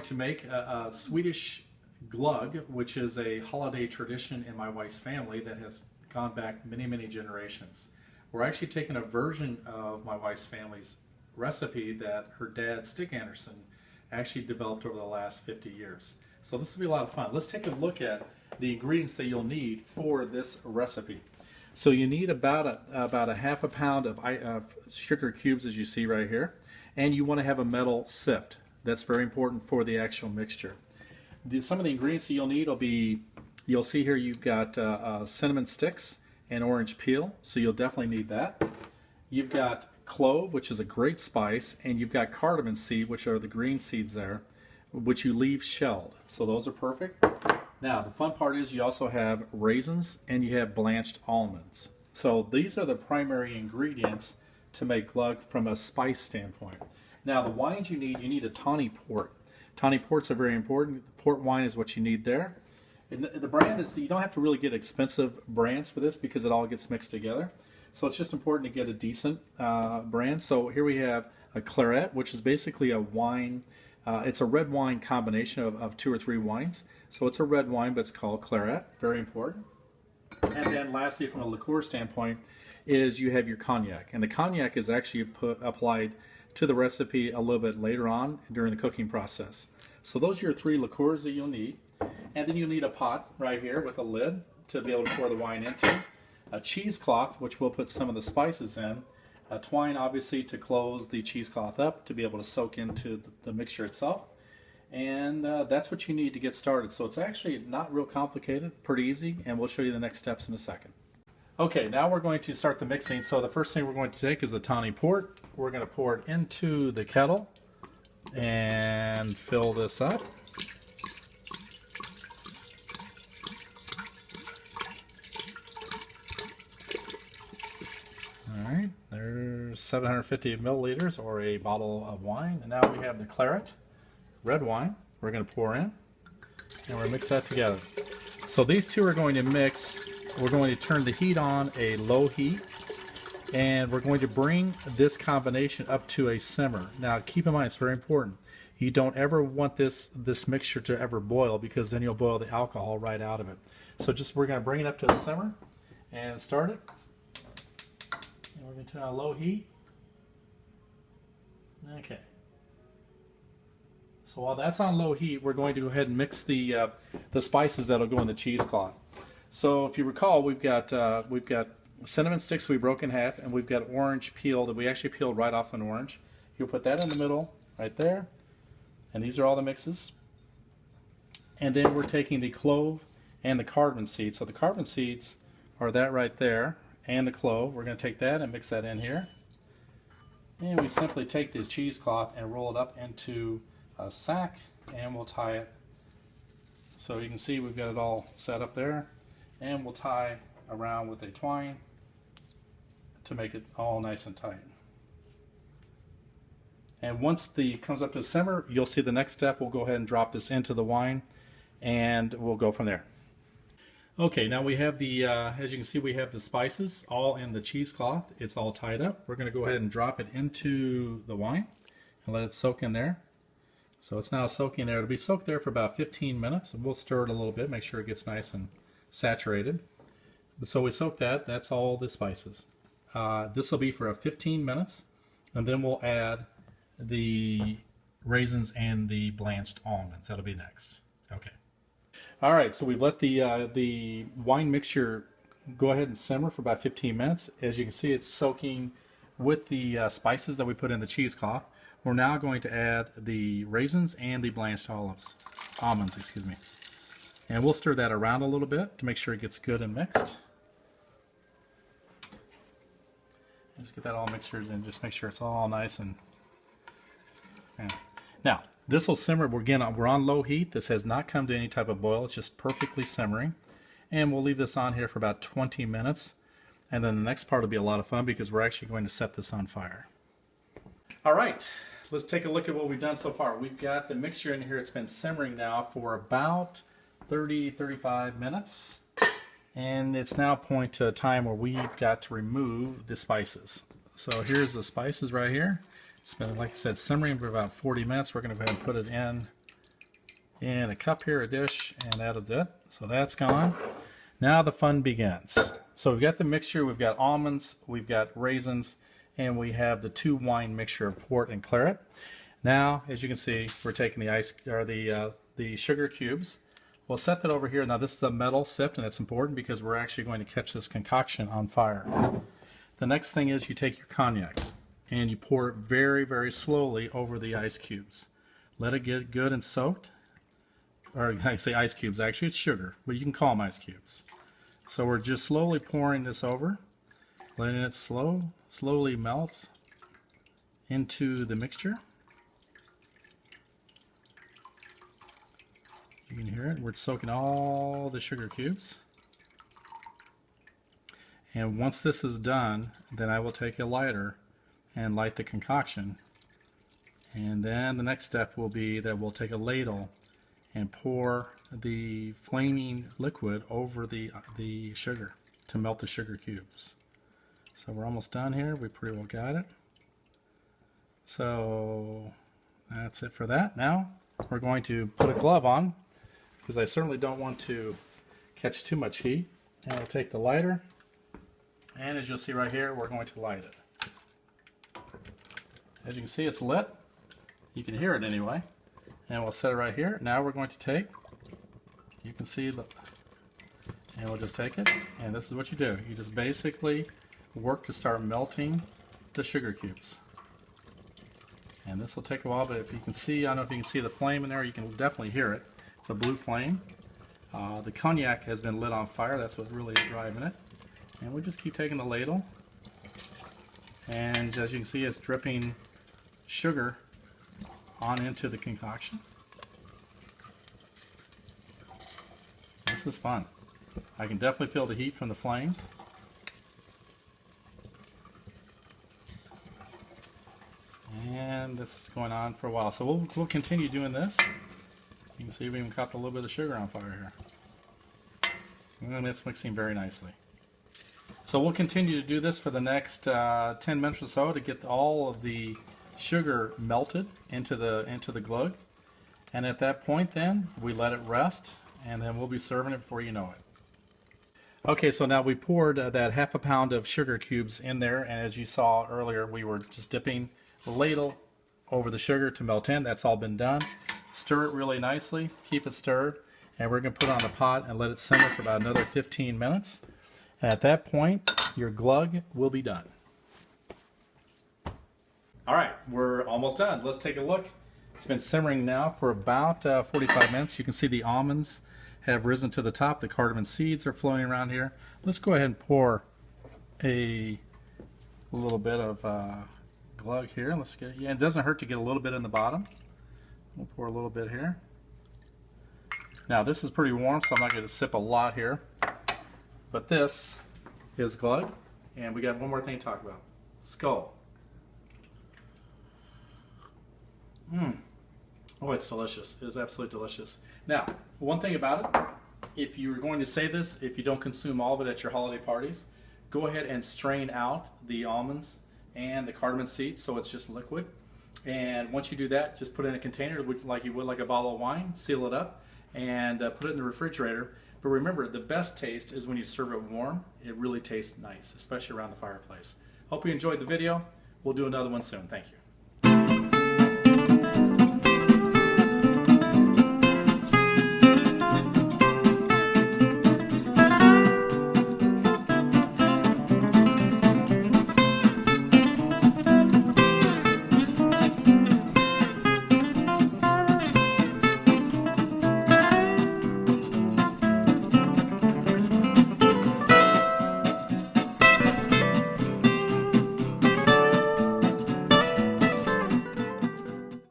going to make a Swedish Glogg, which is a holiday tradition in my wife's family that has gone back many, many generations. We're actually taking a version of my wife's family's recipe that her dad, Stig Anderson, actually developed over the last 50 years. So this will be a lot of fun. Let's take a look at the ingredients that you'll need for this recipe. So you need about a half a pound of sugar cubes, as you see right here, and you want to have a metal sift. That's very important for the actual mixture. Some of the ingredients that you'll need will be, you'll see here you've got cinnamon sticks and orange peel, so you'll definitely need that. You've got clove, which is a great spice, and you've got cardamom seed, which are the green seeds there, which you leave shelled. So those are perfect. Now, the fun part is you also have raisins and you have blanched almonds. So these are the primary ingredients to make glögg from a spice standpoint. Now, the wines you need a tawny port. Tawny ports are very important. Port wine is what you need there. And the brand is, you don't have to really get expensive brands for this because it all gets mixed together. So it's just important to get a decent brand. So here we have a claret, which is basically a wine. It's a red wine combination of 2 or 3 wines. So it's a red wine, but it's called claret. Very important. And then lastly, from a liqueur standpoint, is you have your cognac. And the cognac is actually applied to the recipe a little bit later on during the cooking process. So those are your 3 liqueurs that you'll need. And then you'll need a pot right here with a lid to be able to pour the wine into. A cheesecloth, which we'll put some of the spices in. A twine, obviously, to close the cheesecloth up to be able to soak into the mixture itself. And that's what you need to get started. So it's actually not real complicated, pretty easy, and we'll show you the next steps in a second. Okay, now we're going to start the mixing. So the first thing we're going to take is a tawny port. We're going to pour it into the kettle and fill this up. All right, there's 750 milliliters or a bottle of wine. And now we have the claret, red wine, we're going to pour in, and we're going to mix that together. So these two are going to mix. We're going to turn the heat on a low heat, and we're going to bring this combination up to a simmer. Now keep in mind, it's very important. You don't ever want this mixture to ever boil, because then you'll boil the alcohol right out of it. So we're going to bring it up to a simmer and start it. And we're going to turn on low heat. Okay. So while that's on low heat, we're going to go ahead and mix the spices that'll go in the cheesecloth. So if you recall, we've got cinnamon sticks we broke in half, and we've got orange peel that we actually peeled right off an orange. You'll put that in the middle, right there. And these are all the mixes. And then we're taking the clove and the cardamom seeds. So the cardamom seeds are that right there, and the clove. We're going to take that and mix that in here. And we simply take this cheesecloth and roll it up into a sack, and we'll tie it. So you can see we've got it all set up there, and we'll tie around with a twine to make it all nice and tight. And once comes up to simmer, you'll see the next step. We'll go ahead and drop this into the wine, and we'll go from there. Okay, now we have as you can see, we have the spices all in the cheesecloth. It's all tied up. We're going to go ahead and drop it into the wine and let it soak in there. So it's now soaking there. It'll be soaked there for about 15 minutes, and we'll stir it a little bit, make sure it gets nice and saturated. So we soak that. That's all the spices. This will be for 15 minutes, and then we'll add the raisins and the blanched almonds. That'll be next. Okay. All right, so we've let the wine mixture go ahead and simmer for about 15 minutes. As you can see, it's soaking with the spices that we put in the cheesecloth. We're now going to add the raisins and the blanched almonds, excuse me. And we'll stir that around a little bit to make sure it gets good and mixed. Just get that all mixtures and just make sure it's all nice and now this will simmer. We're on low heat. This has not come to any type of boil. It's just perfectly simmering. And we'll leave this on here for about 20 minutes. And then the next part will be a lot of fun because we're actually going to set this on fire. All right, let's take a look at what we've done so far. We've got the mixture in here. It's been simmering now for about 35 minutes. And it's now point to a time where we've got to remove the spices. So here's the spices right here. It's been, like I said, simmering for about 40 minutes. We're going to go ahead and put it in in a cup here, a dish, and that'll do it. So that's gone. Now the fun begins. So we've got the mixture, we've got almonds, we've got raisins, and we have the 2 wine mixture of port and claret. Now, as you can see, we're taking the sugar cubes. We'll set that over here. Now this is a metal sift, and it's important because we're actually going to catch this concoction on fire. The next thing is you take your cognac and you pour it very, very slowly over the ice cubes. Let it get good and soaked. Or I say ice cubes, actually it's sugar, but you can call them ice cubes. So we're just slowly pouring this over, letting it slowly melt into the mixture. You can hear it. We're soaking all the sugar cubes. And once this is done, then I will take a lighter and light the concoction. And then the next step will be that we'll take a ladle and pour the flaming liquid over the sugar to melt the sugar cubes. So we're almost done here. We pretty well got it. So that's it for that. Now we're going to put a glove on, because I certainly don't want to catch too much heat. And we'll take the lighter, and as you'll see right here, we're going to light it. As you can see, it's lit. You can hear it anyway. And we'll set it right here. Now we're going to take, you can see and we'll just take it, and this is what you do. You just basically work to start melting the sugar cubes. And this will take a while, but if you can see, I don't know if you can see the flame in there, you can definitely hear it. It's a blue flame. The cognac has been lit on fire. That's what's really driving it. And we'll just keep taking the ladle. And as you can see, it's dripping sugar on into the concoction. This is fun. I can definitely feel the heat from the flames. And this is going on for a while. So we'll continue doing this. You can see we even caught a little bit of sugar on fire here. And it's mixing very nicely. So we'll continue to do this for the next 10 minutes or so to get all of the sugar melted into the glug. And at that point then, we let it rest, and then we'll be serving it before you know it. Okay, so now we poured that ½ pound of sugar cubes in there, and as you saw earlier, we were just dipping the ladle over the sugar to melt in. That's all been done. Stir it really nicely, keep it stirred, and we're going to put it on the pot and let it simmer for about another 15 minutes. And at that point, your glug will be done. All right, we're almost done. Let's take a look. It's been simmering now for about 45 minutes. You can see the almonds have risen to the top. The cardamom seeds are floating around here. Let's go ahead and pour a little bit of glug here. Let's get, yeah, it doesn't hurt to get a little bit in the bottom. We'll pour a little bit here. Now this is pretty warm, so I'm not going to sip a lot here. But this is glug, and we got one more thing to talk about. Skull. Oh, it's delicious. It is absolutely delicious. Now, one thing about it, if you're going to say this, if you don't consume all of it at your holiday parties, go ahead and strain out the almonds and the cardamom seeds so it's just liquid. And once you do that, just put it in a container like you would like a bottle of wine, seal it up, and put it in the refrigerator. But remember, the best taste is when you serve it warm. It really tastes nice, especially around the fireplace. Hope you enjoyed the video. We'll do another one soon. Thank you.